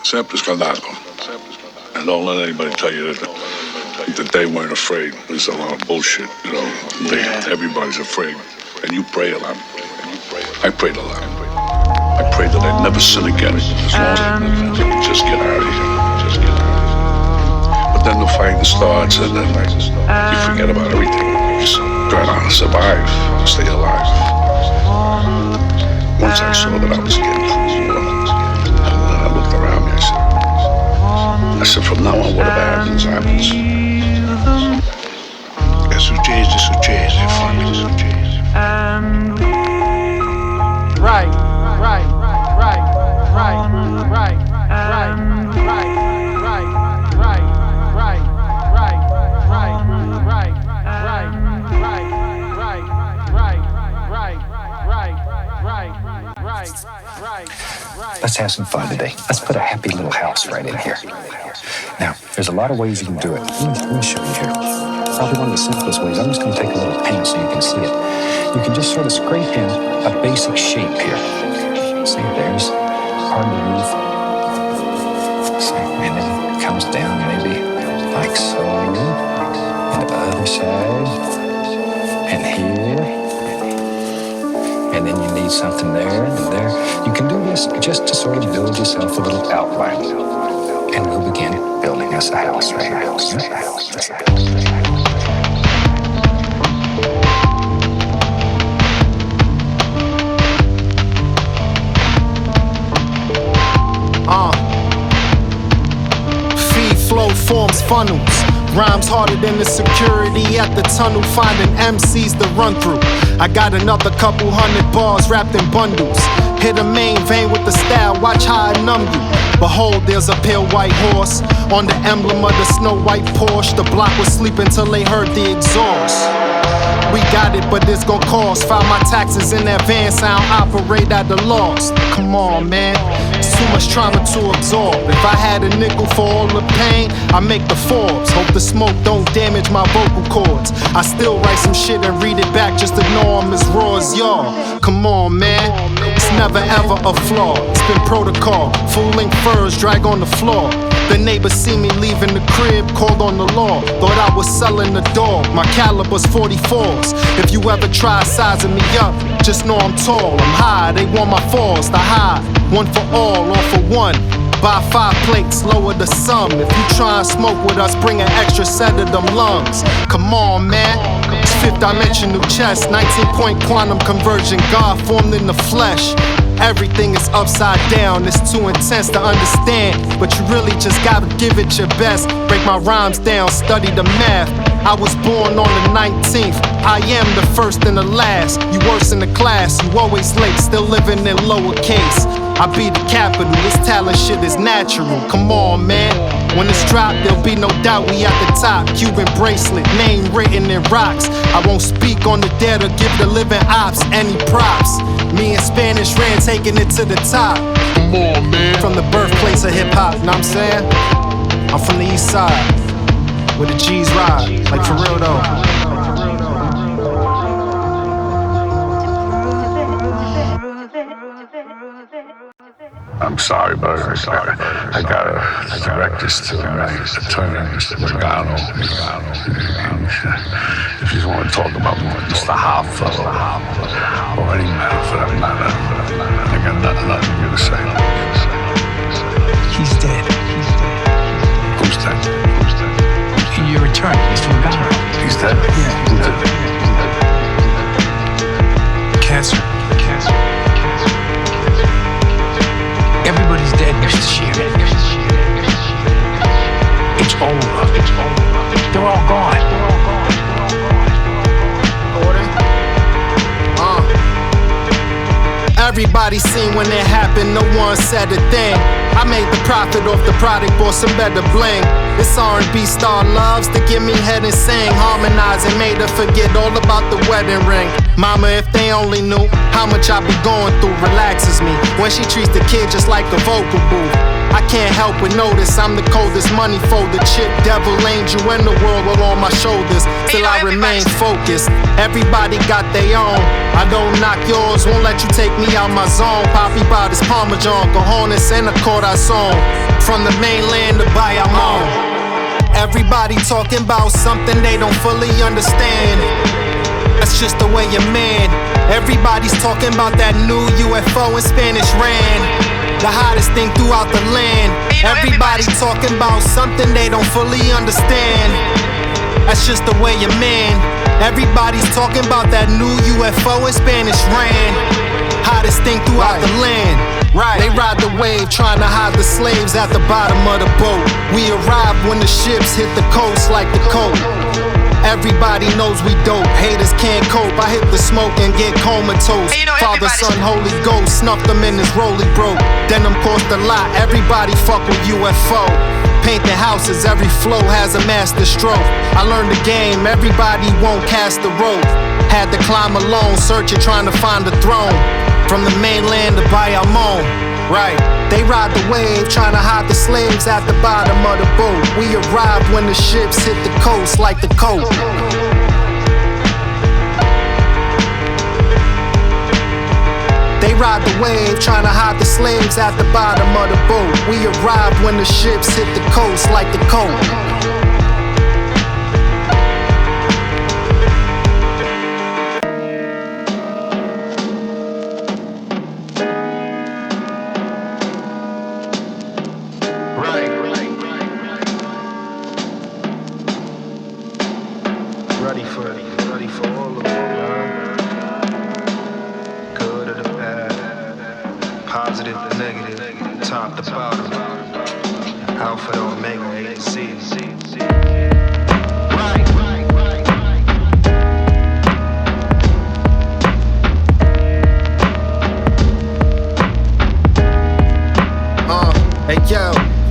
Sempre scandalo. And don't let anybody tell you that they weren't afraid. There's a lot of bullshit, you know. Everybody's afraid. And you pray a lot. I prayed a lot. I prayed that I'd never sin again. As long as I could just get out of here. Just get out of here. But then the fight starts and then you forget about everything. You just try to survive, stay alive. Once I saw that I was getting through the war, and then I looked around me, I said, from now on, whatever happens, happens. Che succede, succede, fammi succede. Right. Let's have some fun today. Let's put a happy little house right in here. Now, there's a lot of ways you can do it. Let me show you here. Probably one of the simplest ways. I'm just going to take a little paint so you can see it. You can just sort of scrape in a basic shape here. See, there's part of the roof. See, and then it comes down maybe like so. And the other side. And here. And then you need something there and there. You can do this just to sort of build yourself a little outline. And we'll begin building us a house right here. Feed flow forms funnels. Rhymes harder than the security at the tunnel, finding MCs to run through. I got another couple hundred bars wrapped in bundles. Hit a main vein with the style, watch how I numb you. Behold, there's a pale white horse on the emblem of the snow white Porsche. The block was sleeping till they heard the exhaust. We got it, but it's gon' cost. File my taxes in advance, I don't operate at the loss. Come on, man, it's too much trauma to absorb. If I had a nickel for all the pain, I make the Forbes. Hope the smoke don't damage my vocal cords. I still write some shit and read it back just to know I'm as raw as y'all. Come on, man, it's never ever a flaw. It's been protocol, full-length furs drag on the floor. The neighbors see me leaving the crib, called on the law. Thought I was selling the dog, my caliber's 44s. If you ever try sizing me up, just know I'm tall, I'm high. They want my falls to hide. One for all for one. Buy 5 plates, lower the sum. If you try and smoke with us, bring an extra set of them lungs. Come on, man, it's 5th dimensional chess, 19-point quantum conversion, God formed in the flesh. Everything is upside down, it's too intense to understand. But you really just gotta give it your best. Break my rhymes down, study the math. I was born on the 19th, I am the first and the last. You worse in the class, you always late, still living in lowercase. I be the capital, this talent shit is natural. Come on, man, when it's dropped, there'll be no doubt we at the top. Cuban bracelet, name written in rocks. I won't speak on the dead or give the living ops any props. Me and Spanish Ran taking it to the top. Come on, man. From the birthplace of hip hop, know what I'm saying? I'm from the east side, where the G's ride, like for real though. I'm sorry, but I gotta direct this to my attorney, Mr. Regano. If you want to talk about Mr. Hoffa or any matter for that matter, I got nothing good to say. He's dead. Who's dead? Your attorney, Mr. Regano. He's dead? Yeah. Who's dead? Cancer. Everybody's dead, Mr. Sheeran. It's over. They're all gone. Everybody seen when it happened, no one said a thing. I made the profit off the product, bought some better bling. This R&B star loves to give me head and sing. Harmonizing, made her forget all about the wedding ring. Mama, if they only knew how much I be going through, relaxes me when she treats the kid just like a vocal booth. I can't help but notice I'm the coldest money folder. Chip, devil, angel, and the world all on my shoulders. Till I remain focused. Everybody got their own. I don't knock yours, won't let you take me out my zone. Poppy bought his Parmesan, cojones, and a corazon. From the mainland to Bayamon. Everybody talking about something they don't fully understand. That's just the way you're man. Everybody's talking about that new UFO in Spanish ran. The hottest thing throughout the land. Everybody talking about something they don't fully understand. That's just the way you're man. Everybody's talking about that new UFO in Spanish ran. Hottest thing throughout the land. They ride the wave, trying to hide the slaves at the bottom of the boat. We arrive when the ships hit the coast like the coat. Everybody knows we dope, haters can't cope. I hit the smoke and get comatose. Father, son, Holy Ghost, snuffed them in his rollie broke. Denim cost a lot, everybody fuck with UFO. Painting houses, every flow has a master stroke. I learned the game, everybody won't cast the rope. Had to climb alone, searching, trying to find the throne. From the mainland to Bayamon, they ride the wave, trying to hide the slaves at the bottom of the boat. We arrived when the ships hit the coast like the coat. They ride the wave, trying to hide the slaves at the bottom of the boat. We arrived when the ships hit the coast like the coat. Ready for all of it, good or the bad, positive to negative, top to bottom, alpha to omega, A to Z.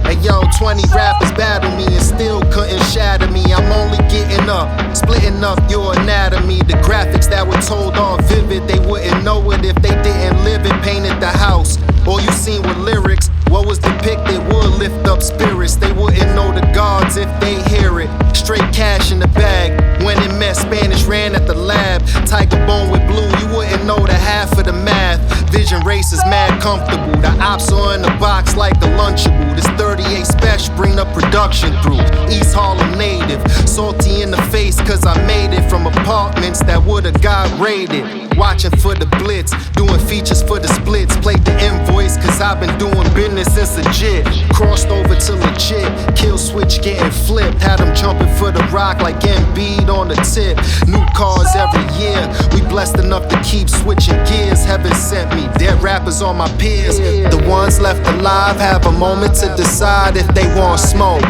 Hey yo, 20 rappers battle me and still couldn't shatter me. I'm only getting up, splitting up your anatomy. The graphics that were told are vivid, they wouldn't know it if they didn't live it. Painted the house, all you seen were lyrics. What was depicted would lift up spirits. They wouldn't know the gods if they hear it. Straight cash in the bag. When it met Spanish ran at the lab. Tiger bone with blue, you wouldn't know the half of the math. Vision race is mad comfortable. The ops are in the box like the Lunchable. This 38 special bring the production through. East Harlem native, salty in the face cause I made it from apartments that would've got raided. Watching for the blitz, doing features for the splits. Played the invoice cause I've been doing business since legit. Crossed over to legit, kill switch getting flipped. Had them jumping for the rock like Embiid on the tip. New cars every year, we blessed enough to keep switching gears. Heaven sent me, dead rappers on my peers. The ones left alive have a moment to decide if they want smoke.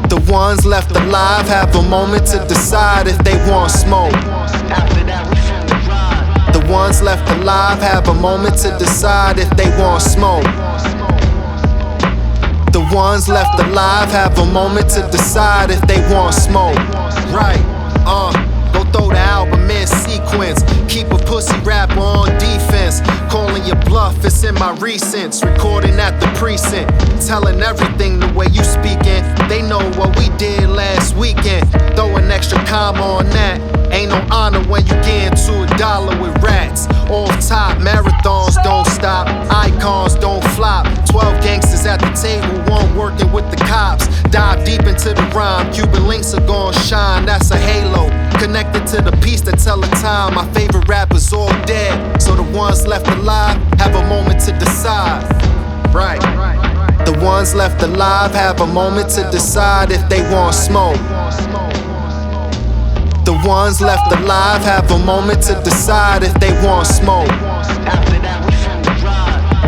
The ones left alive have a moment to decide if they want smoke. The ones left alive have a moment to decide if they want smoke. The ones left alive have a moment to decide if they want smoke. Go throw the album in sequence. Keep a pussy rapper on defense. Calling your bluff, it's in my recents. Recording at the precinct. Telling everything the way you speaking. They know what we did last weekend. Throw an extra comma on that. Ain't no honor when you get into $1 with rats. Off top, marathons don't stop. Icons don't flop. 12 gangsters at the table, one working with the cops. Dive deep into the rhyme. Cuban links are gon' shine, that's a halo. Connected to the piece that tell the time. My favorite rappers all dead, so the ones left alive have a moment to decide. The ones left alive have a moment to decide if they want smoke. The ones left alive have a moment to decide if they want smoke.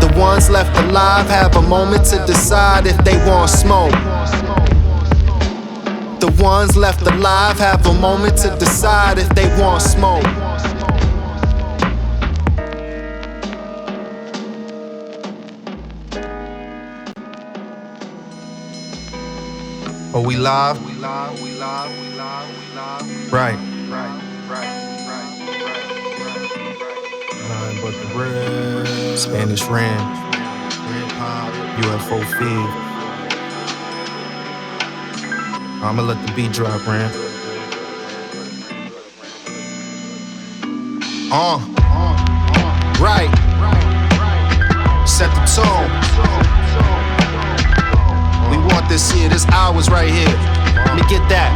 The ones left alive have a moment to decide if they want smoke. The ones left alive have a moment to decide if they want smoke. Oh, we live? Right. Nothing but the red. Spanish ran. UFO feed. I'ma let the beat drop, man. Right. Set the tone. We want this here, this ours right here. Let me get that.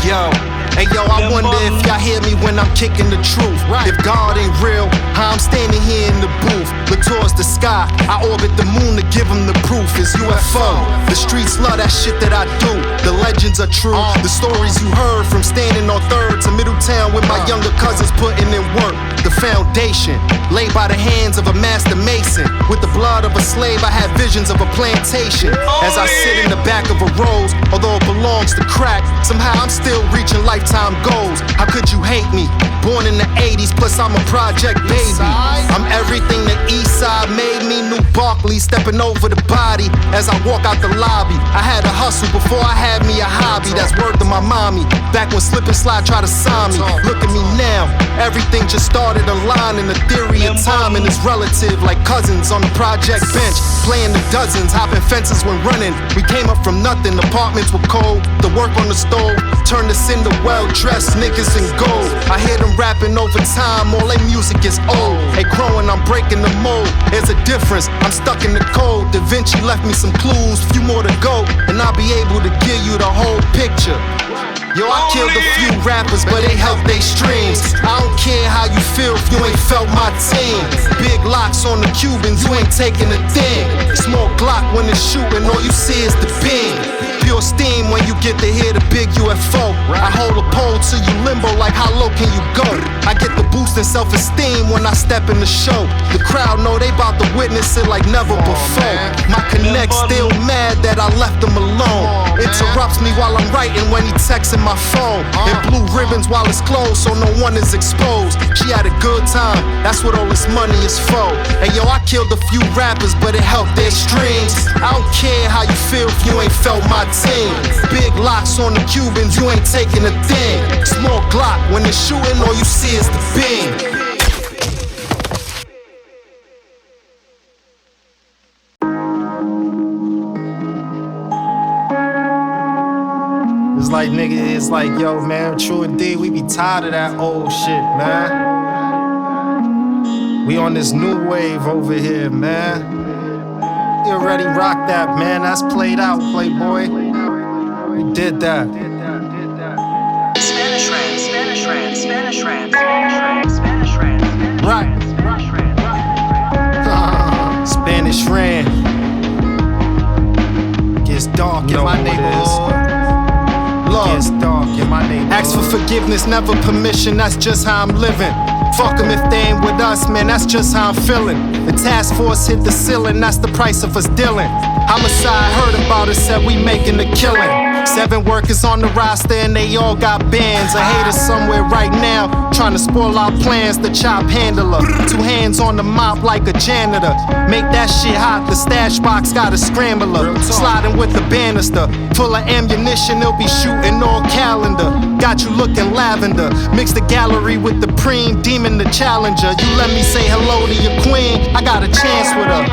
Yo. Hey yo, I wonder if y'all hear me when I'm kicking the truth. If God ain't real, how I'm standing here in the booth. Look towards the sky, I orbit the moon to give them the proof. It's UFO. The streets love that shit that I do. The legends are true. The stories you heard from standing on 3rd to Middletown with my younger cousins putting in work. The foundation laid by the hands of a master mason. With the blood of a slave, I had visions of a plantation. As I sit in the back of a rose, although it belongs to crack, somehow I'm still reaching lifetime goals. How could you hate me? Born in the 80s, plus I'm a project baby. I'm everything the East Side made me. New Barkley stepping over the body as I walk out the lobby. I had a hustle before I had me a hobby. That's word to my mommy. Back when Slip and Slide tried to sign me. Look at me now, everything just started aligning. The theory of timing is relative, like cousins on the project bench, playing the dozens, hopping fences when running. We came up from nothing, apartments were cold. The work on the stove turned us into well-dressed niggas in gold. I hear them rapping over time, all their music is old. They growing, I'm breaking the mold. There's a difference, I'm stuck in the cold. Da Vinci left me some clues, few more to go, and I'll be able to give you the whole picture. Yo, I killed a few rappers, but they helped they streams. I don't care how you feel if you ain't felt my team. Big locks on the Cubans, you ain't taking a thing. Small Glock when it's shooting, all you see is the beam. Pure steam when you get to hear the big UFO. I hold a pole till you limbo, like how low can you go? I get the boost in self-esteem when I step in the show. The crowd know they bout to witness it like never before. My connect still mad that I left them alone. Interrupts me while I'm writing when he texting my phone. And blue ribbons while it's closed so no one is exposed. She had a good time, that's what all this money is for. Hey yo, I killed a few rappers, but it helped their streams. I don't care how you feel if you ain't felt my team. Big locks on the Cubans, you ain't taking a thing. Small Glock when it's shooting, all you see is the beam. It's like, nigga, it's like, yo, man, true indeed, we be tired of that old shit, man. We on this new wave over here, man. You already rocked that, man. That's played out, Playboy. We did that. Spanish rant, Spanish rant, Spanish rant, Spanish rant, Spanish rant. Right. Spanish rant. Gets dark in my neighborhood. It's dark in my neighborhood. Ask for forgiveness, never permission, that's just how I'm living. Fuck them if they ain't with us, man, that's just how I'm feeling. The task force hit the ceiling, that's the price of us dealing. Homicide heard about it, said we making a killing. 7 workers on the roster and they all got bands. A hater somewhere right now, trying to spoil our plans. The chop handler, 2 hands on the mop like a janitor. Make that shit hot, the stash box got a scrambler. Sliding with the banister, full of ammunition, they'll be shooting all calendar. Got you looking lavender, mix the gallery with the preem, demon the challenger. You let me say hello to your queen, I got a chance with her.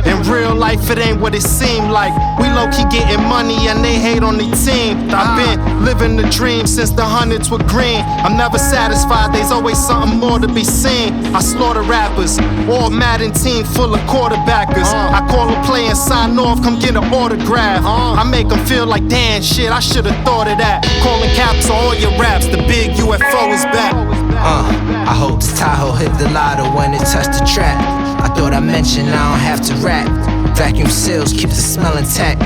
In real life, it ain't what it seemed like. We low-key getting money and they hate on the team. I've been living the dream since the hundreds were green. I'm never satisfied, there's always something more to be seen. I slaughter rappers, all Madden team full of quarterbackers. I call a play and sign off, come get an autograph. I make them feel like, damn shit, I should've thought of that. Calling caps on all your raps, the big UFO is back. I hope this Tahoe hit the lotto when it touched the track. I thought I mentioned I don't have to rap. Vacuum seals keep the smell intact.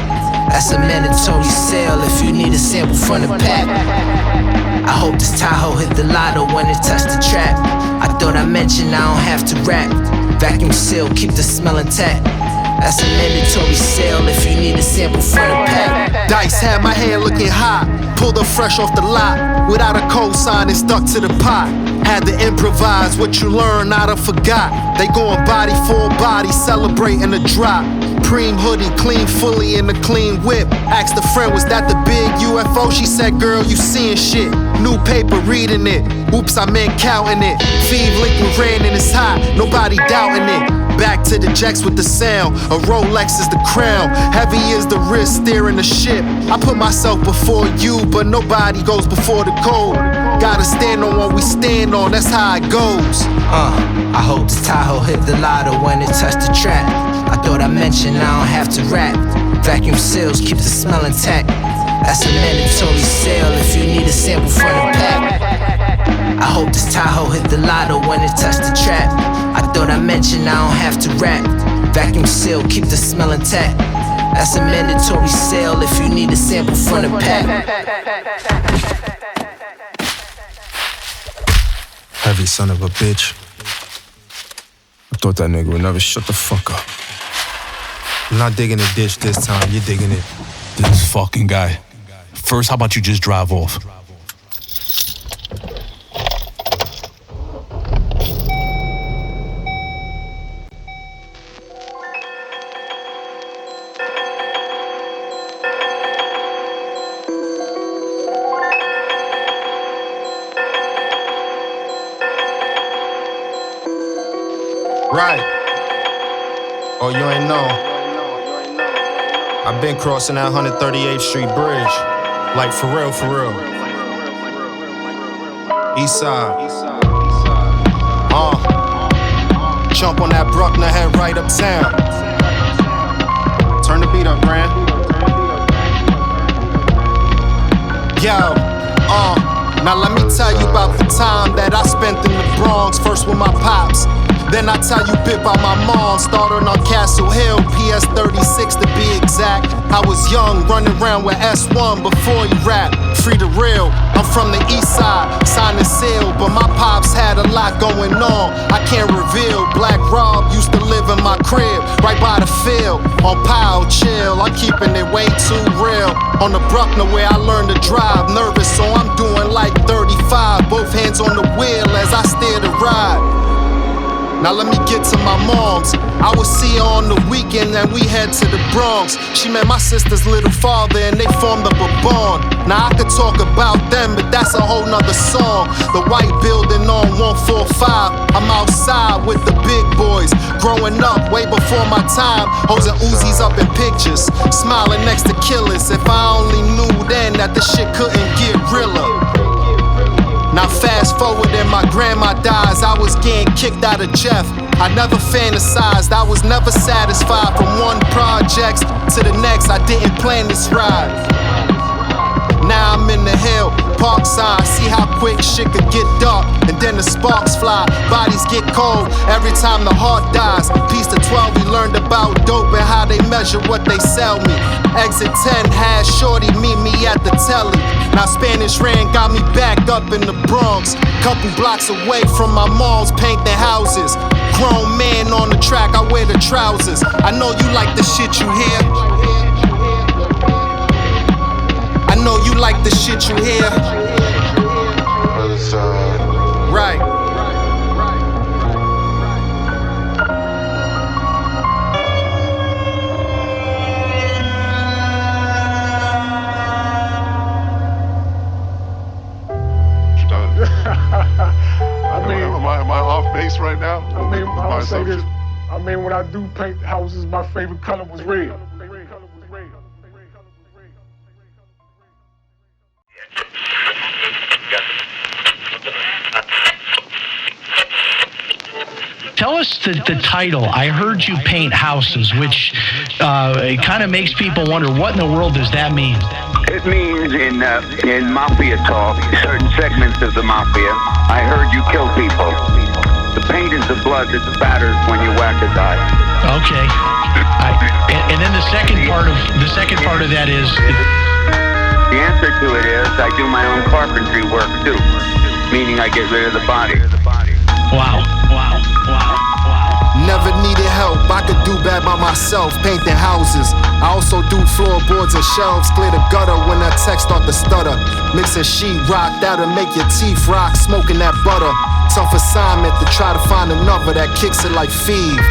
That's a mandatory sale if you need a sample from the pack. I hope this Tahoe hit the lotto when it touched the track. I thought I mentioned I don't have to rap. Vacuum seal keep the smell intact. That's a mandatory sale if you need a sample from the pack. Dice had my hair looking hot, pulled up fresh off the lot, without a cosign and stuck to the pot. Had to improvise, what you learn, I done forgot. They going body for body, celebrating the drop. Preem hoodie, clean fully in the clean whip. Asked a friend, was that the big UFO? She said, girl, you seeing shit. New paper, reading it. Oops, I meant counting it. Feed liquid ran and it's hot, nobody doubting it. back to the jacks with the sound. A Rolex is the crown, heavy is the wrist steering the ship. I put myself before you, but nobody goes before the code. Gotta stand on what we stand on, that's how it goes. I hope this Tahoe hit the lotto when it touched the track. I thought I mentioned I don't have to rap. Vacuum seals keep the smell intact. That's a mandatory sale if you need a sample from the pack. I hope this Tahoe hit the lotto when it touched the trap. I thought I mentioned I don't have to rap. Vacuum seal keep the smell intact. That's a mandatory sale if you need a sample from the pack. Heavy son of a bitch. I thought that nigga would never shut the fuck up. I'm not digging the ditch this time, you're digging it. This fucking guy. First, how about you just drive off? Right. Oh, you ain't know. I've been crossing that 138th Street Bridge. Like, for real, for real. East side. Jump on that Bruckner, head right uptown. Turn the beat up, Grand. Yo, now let me tell you about the time that I spent in the Bronx. First with my pops. Then I tell you a bit about my mom. Started on Castle Hill, PS 36 to be exact. I was young, running around with S1 before he rapped. Free the real, I'm from the east side, signed and sealed. But my pops had a lot going on, I can't reveal. Black Rob used to live in my crib, right by the field. On Powell, chill, I'm keeping it way too real. On the Bruckner where I learned to drive, nervous so I'm doing like 35. Both hands on the wheel as I steer the ride. Now let me get to my mom's. I would see her on the weekend and we head to the Bronx. She met my sister's little father and they formed up a bond. Now I could talk about them, but that's a whole nother song. The white building on 145. I'm outside with the big boys. Growing up way before my time. Hoes and Uzis up in pictures. Smiling next to killers. If I only knew then that the shit couldn't get realer. Now fast forward and my grandma dies. I was getting kicked out of Jeff. I never fantasized, I was never satisfied. From one project to the next, I didn't plan this ride. Now I'm in the hill, park sign. See how quick shit could get dark. And then the sparks fly, bodies get cold every time the heart dies. Piece to 12, we learned about dope and how they measure what they sell me. Exit 10 had shorty meet me at the telly. Now Spanish Rain got me back up in the Bronx. Couple blocks away from my mom's painting houses. Grown man on the track, I wear the trousers. I know you like the shit you hear. I know you like the shit you hear. Right. Am I off base right now? I'll say this. I mean, when I do paint houses, my favorite color was red. Tell us the title. I heard you paint houses, which it kind of makes people wonder, what in the world does that mean? It means in mafia talk, certain segments of the mafia, I heard you kill people. The paint is the blood that spatters when you whack a guy. Okay. And then the second part of that is. The answer to it is I do my own carpentry work too, meaning I get rid of the body. Wow. Never needed help, I could do bad by myself, painting houses. I also do floorboards and shelves, clear the gutter when that text start to stutter. Mixing sheetrock, that'll make your teeth rock, smoking that butter. Tough assignment to try to find another that kicks it like Feeve.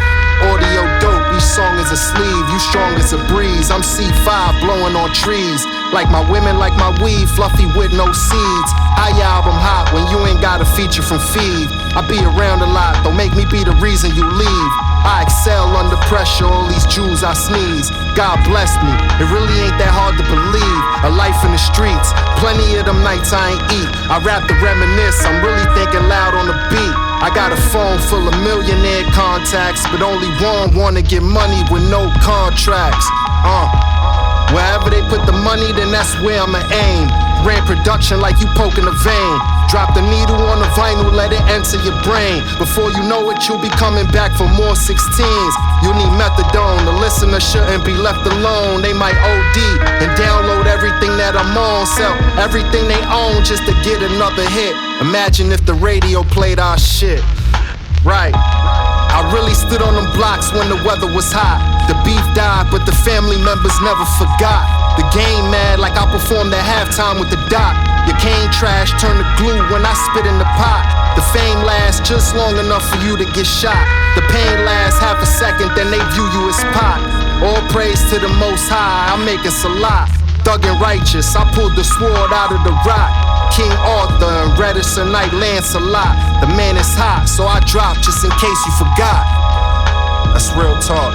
Audio dope, each song is a sleeve, you strong as a breeze. I'm C5 blowing on trees, like my women, like my weed, fluffy with no seeds. How your album hot when you ain't got a feature from Feed? I be around a lot, don't make me be the reason you leave. I excel Jews, I sneeze. God bless me, it really ain't that hard to believe. A life in the streets, plenty of them nights I ain't eat. I rap to reminisce, I'm really thinking loud on the beat. I got a phone full of millionaire contacts, but only one wanna get money with no contracts. Wherever they put the money, then that's where I'ma aim. Ran production like you poking a vein. Drop the needle on the vinyl, let it enter your brain. Before you know it, you'll be coming back for more 16s. You need methadone, the listener shouldn't be left alone. They might OD and download everything that I'm on. Sell everything they own just to get another hit. Imagine if the radio played our shit. Right. I really stood on them blocks when the weather was hot. The beef died, but the family members never forgot. The game mad like I performed at halftime with the doc. Your cane trash turned to glue when I spit in the pot. The fame lasts just long enough for you to get shot. The pain lasts half a second, then they view you as pop. All praise to the Most High, I'm making Salah. Thug and righteous, I pulled the sword out of the rock. King Arthur and reddish Knight Lancelot. The man is hot, so I dropped just in case you forgot. That's real talk.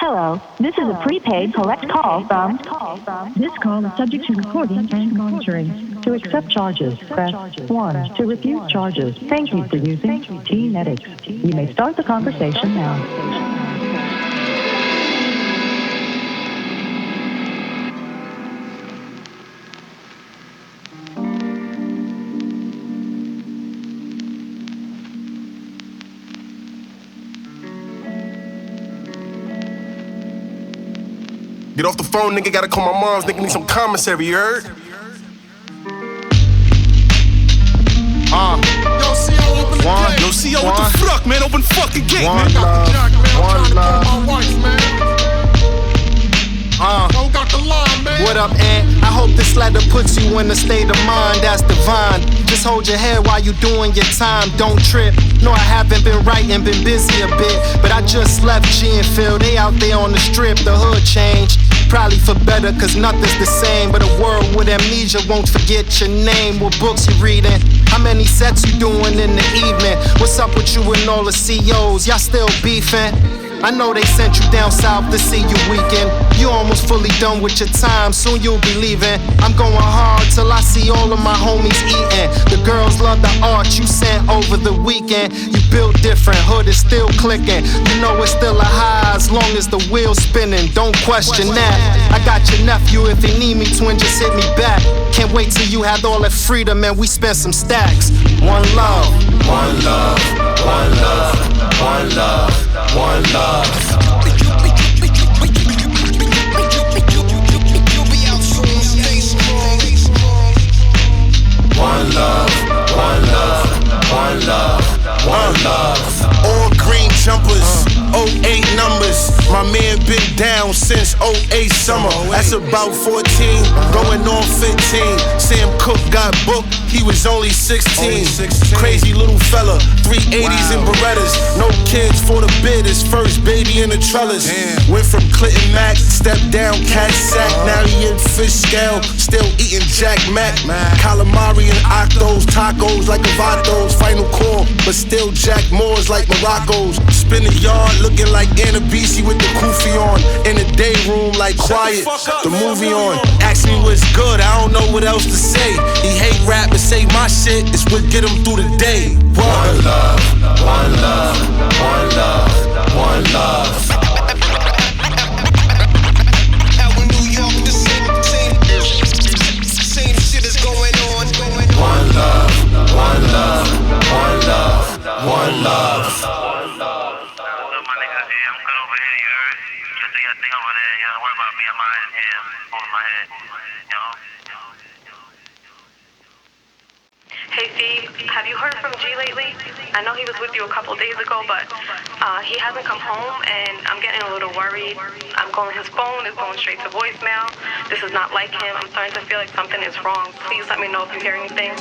Hello, this is a prepaid collect call from... This call is subject to recording and monitoring. To accept charges, press 1. To refuse charges, thank you for using T-Medics. You may start the conversation now. Get off the phone, nigga, gotta call my mom's, nigga need some commissary, you heard? Yo, CO, open the gate. Yo, CO, what the fuck, man? Open the fucking gate, man. One love. My wife, man. Don't got the line, man. What up, Ant? I hope this letter puts you in a state of mind that's divine. Just hold your head while you doing your time, don't trip. No, I haven't been writing, been busy a bit. But I just left G and Phil, they out there on the strip, the hood changed. Probably for better, cause nothing's the same. But a world with amnesia won't forget your name. What books you reading? How many sets you doing in the evening? What's up with you and all the CEOs? Y'all still beefing? I know they sent you down south to see you weekend. You almost fully done with your time, soon you'll be leaving. I'm going hard till I see all of my homies eating. The girls love the art you sent over the weekend. You built different, hood is still clicking. You know it's still a high as long as the wheel's spinning. Don't question that. I got your nephew, if he need me, twin, just hit me back. Can't wait till you had all that freedom and we spent some stacks. One love. One love. One love. One love. One love. One love, one love, one love, one love. All green jumpers, 08 numbers. My man been down since 08 summer. That's about 14, going on 15. Sam Cooke got booked, he was only 16. Crazy little fella, 380s and Berettas. No kids for the bid, his first baby in the trellis. Went from Clinton Mac, stepped down Cat Sack. Now he in fish scale, still eating Jack Mac. Calamari and octos, tacos like Avatos. Final call, but still Jack Moores like Morocco's. Spin the yard looking like Annabisi with the kufi on. In the day room like Quiet, the movie on. Ask me what's good, I don't know what else to say. He hate rap but say my shit is what get him through the day. One love, one love, one love, one love. Out in New York, the same shit is going on. One love, one love, one love, one love. Hey Steve, have you heard from G lately? I know he was with you a couple days ago, but he hasn't come home and I'm getting a little worried. I'm calling his phone, it's going straight to voicemail. This is not like him. I'm starting to feel like something is wrong. Please let me know if you hear anything.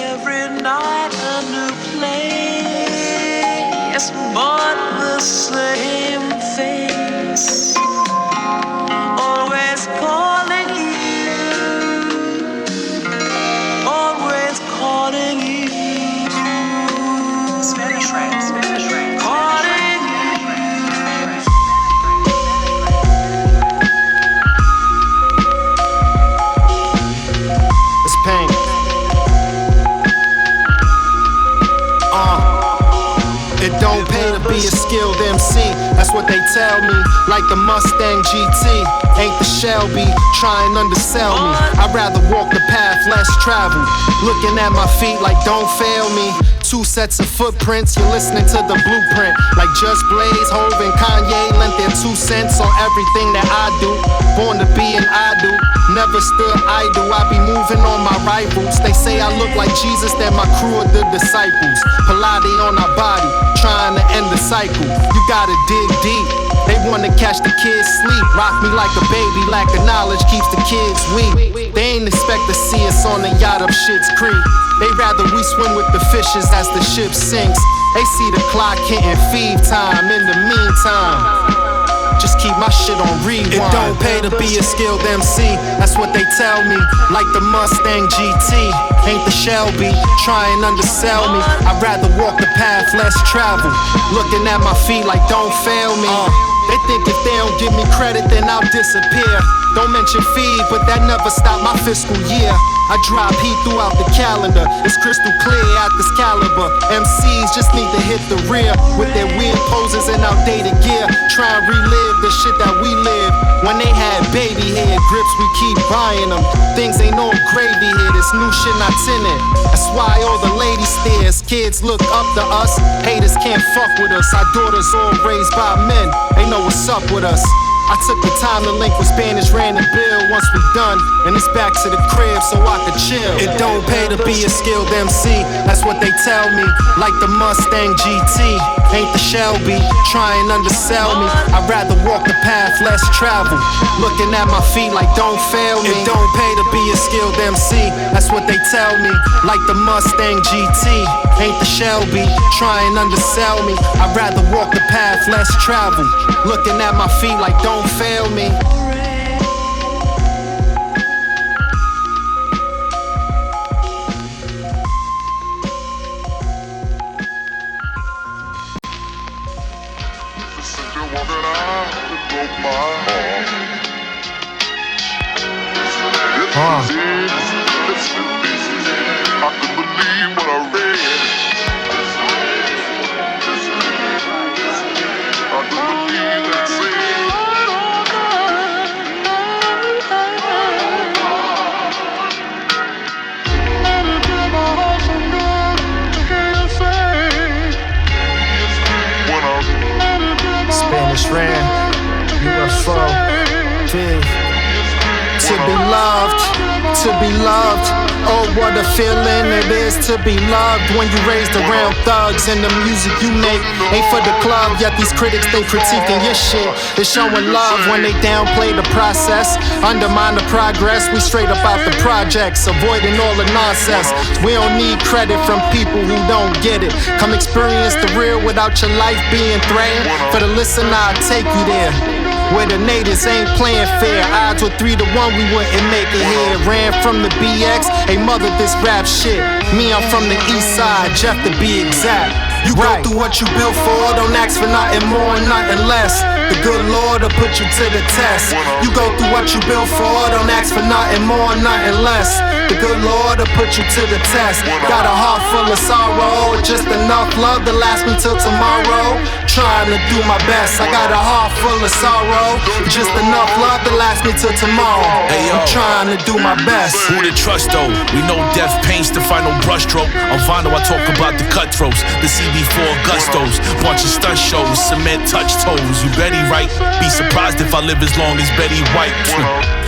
Every night a new place, born with the same face, always calling you, always calling you. Spanish rap, Spanish rap. Calling It's pain. It don't pay to be a skilled MC, that's what they tell me. Like the Mustang GT, ain't the Shelby, try and undersell me. I'd rather walk the path less traveled, looking at my feet like don't fail me. 2 sets of footprints, you're listening to the blueprint. Like Just Blaze, Hov and Kanye lent their 2 cents on everything that I do. Born to be an idol, never stood idle. I be moving on my rivals. They say I look like Jesus, that my crew are the disciples. Pilates on our body, trying to end the cycle. You gotta dig deep. They wanna catch the kids sleep. Rock me like a baby, lack of knowledge keeps the kids weak. They ain't expect to see us on the yacht up Schitt's Creek. They rather we swim with the fishes as the ship sinks. They see the clock hitting feed time. In the meantime, just keep my shit on rewind. It don't pay to be a skilled MC, that's what they tell me. Like the Mustang GT, ain't the Shelby, try and undersell me. I'd rather walk the path less traveled, looking at my feet like don't fail me. They think if they don't give me credit then I'll disappear. Don't mention fee, but that never stopped my fiscal year. I drop heat throughout the calendar, it's crystal clear at this caliber. MCs just need to hit the rear with their weird poses and outdated gear. Try and relive the shit that we lived when they had baby head grips. We keep buying them. Things ain't no gravy here. This new shit not tinted. That's why all the ladies stares. Kids look up to us. Haters can't fuck with us. Our daughters all raised by men. They know what's up with us. I took the time to link with Spanish ran the bill. Once we done, and it's back to the crib so I could chill. It don't pay to be a skilled MC, that's what they tell me. Like the Mustang GT, ain't the Shelby, try and undersell me. I'd rather walk the path less traveled, looking at my feet like don't fail me. It don't pay to be a skilled MC, that's what they tell me. Like the Mustang GT, ain't the Shelby, try and undersell me. I'd rather walk the path less traveled, looking at my feet like don't fail me. Spanish ran, UFO, big. To be loved. Oh, what a feeling it is to be loved when you raised around thugs and the music you make ain't for the club. Yet these critics, they critiquing your shit. It's showing love when they downplay the process, undermine the progress. We straight up out the projects, avoiding all the nonsense. We don't need credit from people who don't get it. Come experience the real without your life being threatened. For the listener, I'll take you there, where the natives ain't playing fair. Odds were 3-1, we wouldn't make it here. Ran from the BX, hey mother, this rap shit. Me, I'm from the east side, Jeff to be exact. You go through what you built for, don't ask for nothing more, nothing less. The good Lord will put you to the test. You go through what you built for, don't ask for nothing more, nothing less. The good Lord will put you to the test. Got a heart full of sorrow, just enough love to last me till tomorrow. Trying to do my best, I got a heart full of sorrow, just enough love to last me till tomorrow. I'm trying to do my best. Who to trust though? We know death paints the final brushstroke. On vinyl I talk about the cutthroats, the CB4 gustos, bunch of stunt shows, cement touch toes. You Betty right? Be surprised if I live as long as Betty White.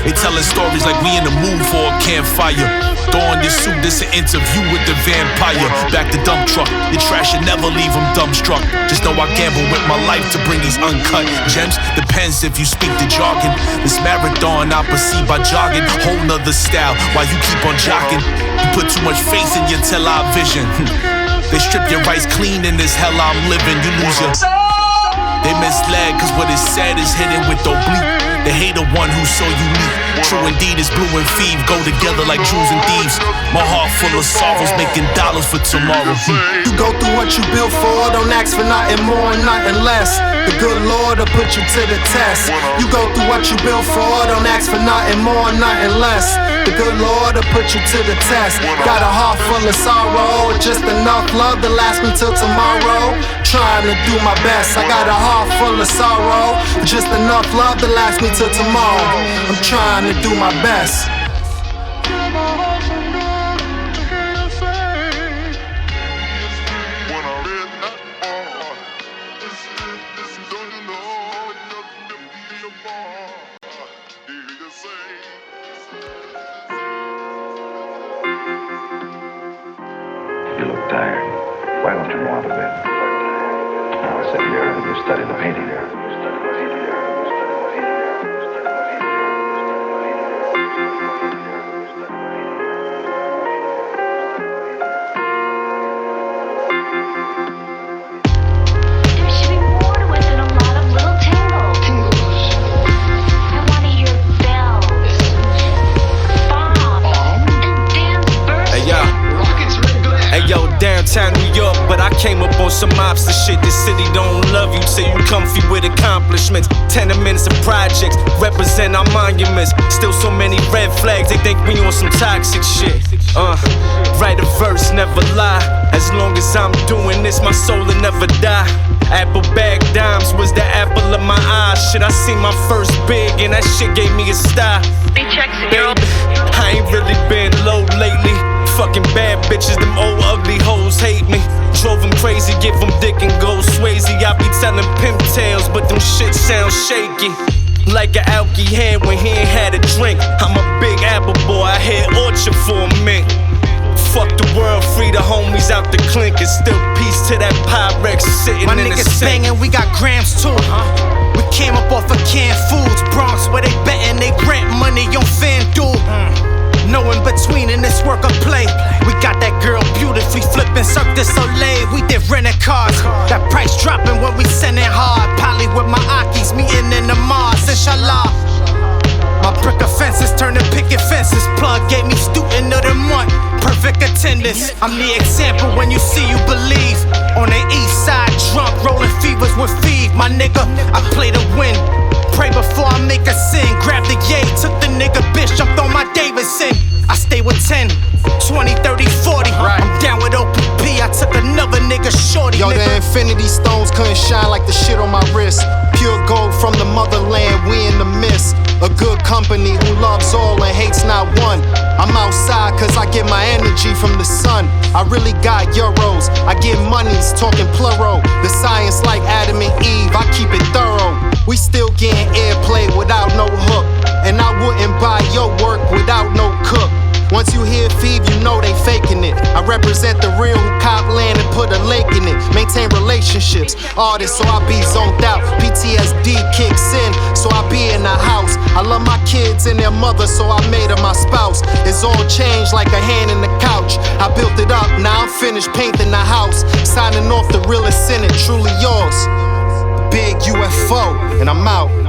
They telling stories like we in the mood for a campfire. Throwing this suit, this an interview with the vampire. Back the dump truck, your trash should never leave them dumbstruck. Just know I gamble with my life to bring these uncut gems. Depends if you speak the jargon. This marathon I perceive by jogging. Whole nother style while you keep on jocking. You put too much faith in your television. They strip your rights clean in this hell I'm living. You lose your They misled, cause what is said is hidden with oblique. They hate the one who's so unique. True indeed is blue and thief go together like Jews and thieves. My heart full of sorrows, making dollars for tomorrow. You go through what you built for, don't ask for nothing more and nothing less. The good Lord will put you to the test. You go through what you built for, don't ask for nothing more and nothing less. The good Lord will put you to the test. Got a heart full of sorrow, just enough love to last me till tomorrow. Trying to do my best. I got a heart full of sorrow, just enough love to last me till tomorrow. I'm trying to do my best. You look tired. Why don't you go on to bed? I'll sit here and you study the painting there. Downtown New York, but I came up on some mobster shit. This city don't love you till you comfy with accomplishments. Tenements and projects represent our monuments. Still so many red flags, they think we on some toxic shit. Write a verse, never lie. As long as I'm doing this, my soul will never die. Apple bag dimes was the apple of my eye. Shit, I seen my first big and that shit gave me a style. Baby, I ain't really been low lately. Fucking bad bitches, them old ugly hoes hate me. Drove them crazy, give them dick and go Swayze. I be telling pimp tales, but them shit sound shaky. Like an alky hand when he ain't had a drink. I'm a big apple boy, I hit Orchard for a mint. Fuck the world, free the homies out the clink. And still peace to that Pyrex sitting my in the niggas sink. banging, we got grams too. We came up off of canned foods, Bronx where they betting they rent money on FanDuel. No in between in this work of play. We got that girl beautifully flipping Cirque du Soleil. We did rented cars. That price dropping when we sending hard. Polly with my Akis meeting in the Mars, inshallah. My brick offenses turning picket fences. Plug gave me student of the month. Perfect attendance. I'm the example when you see you believe. On the east side, drunk, rolling fevers with feed. My nigga, I play to win. Pray before I make a sin. Grab the yay, took the nigga bitch, jumped on my Davidson. I stay with 10, 20, 30, 40. I'm down with OPP, I took another nigga shorty. Yo, nigga. the infinity stones couldn't shine like the shit on my wrist. Pure gold from the motherland, we in the mist. A good company who loves all and hates not one. I'm outside cause I get my energy from the sun. I really got euros, I get monies, talking plural. The science like Adam and Eve, I keep it thorough. We still getting airplay without no hook. And I wouldn't buy your work without no cook. Once you hear Phoebe, you know they faking it. I represent the real who cop land and put a lake in it. Maintain relationships, artists, so I be zoned out. PTSD kicks in, so I be in the house. I love my kids and their mother, so I made her my spouse. It's all changed like a hand in the couch. I built it up, now I'm finished painting the house. Signing off the realest in it, truly yours. Big UFO, and I'm out.